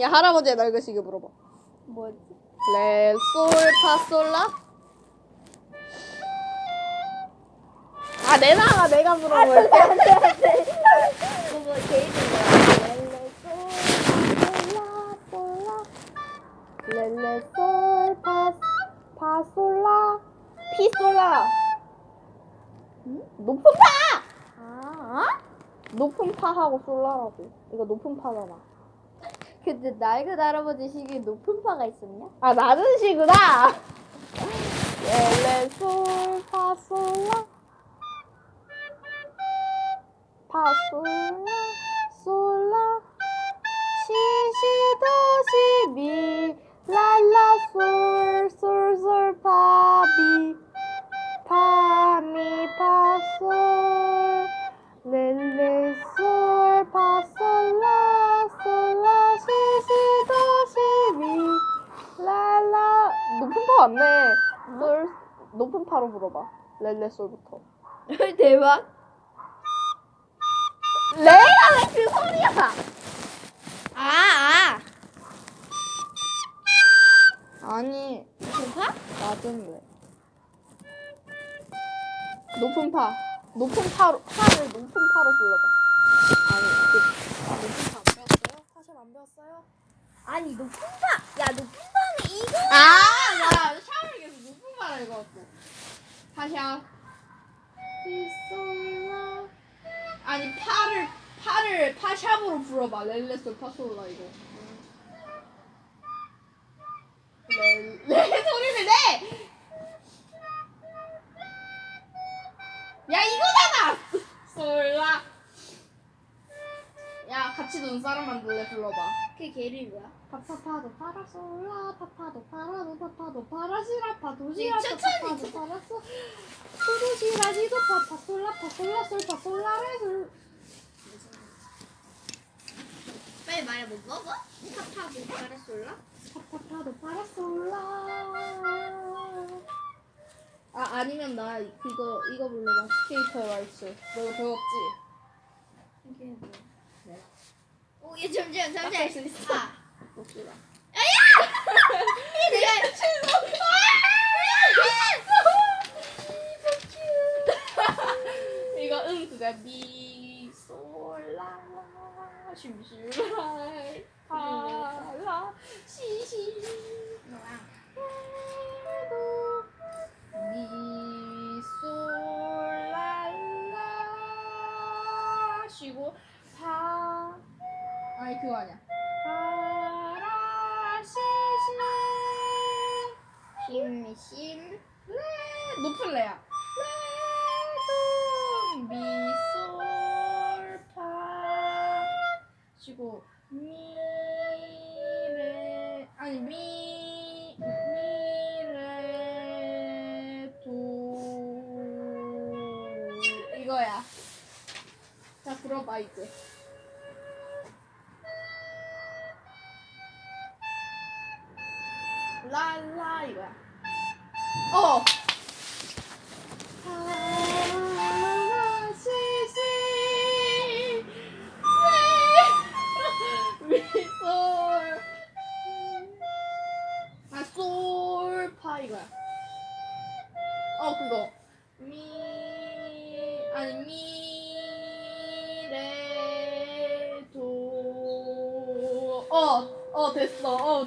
야 할아버지의 낡으시게 물어봐. 뭐지? 레, 솔, 파, 솔라? 아 내놔 내가 물어볼게. 안돼. 그거 개인이야. 레레 솔 파 솔라 피솔라. 응? 높은 파! 아? 높은 파하고 솔라라고. 이거 높은 파잖아. 근데 낡은 할아버지 시기에 높은 파가 있었냐? 아 낮은 시구나. 레레 솔 파 솔라 파 솔라 솔라 시시도시 미 랄라 솔솔솔 파비 파미 파솔 렐레 솔 파솔라 솔라 시시도시 미 랄라. 높은 파 왔네. 솔 높은 파로 불어봐. 렐레 솔부터. 대박. 레이라는 그 소리야. 아. 아니 높은 파? 낮은 레. 높은 파. 높은 파로 파를 높은 파로 불러봐. 아니 높은 파 안 배웠어요? 사실 안 배웠어요? 아니 높은 파. 야 높은 파는 이거. 나 샤워를 계속 높은 파라 읽어갖고. 다시야. 피솔라. 아니 파를 파샵으로 불어봐. 렐레솔 파솔라 이거. 레 소리를 내. 야 이거잖아. 솔라. 야 같이 눈사람 만들래 불러봐. 그 개를 뭐야? 파파파도 파라솔라 파파도 파라도 파파도 파라시라 파도시라 천천히 파파도 파라솔 소도시라 시도 파파솔라 파솔라 솔 파솔라레 솔. 빨리 말해 못 먹어? 파파고 파라솔라? 파파파도 파라솔라. 아 아니면 나 이거 불러봐. 스케이터 왈츠. 너 이거 배웠지? 이게 뭐야? 오, 얘 잠시만. 닦을 수 있어. 아. 목소라. 이게 내가 이거 그거야. 미솔라 심실라 파라 시시 미솔랄라 쉬고 파. 아니 그거 아니야. 파라 시시 심심 레 높은 레야. 레도 미솔 파 쉬고 미레 아니 미레 도 이거야. 자 불어봐 이제. 랄라 이거야. 파라시시 미솔 솔파 이거야. 그거 아니 미레도 됐어.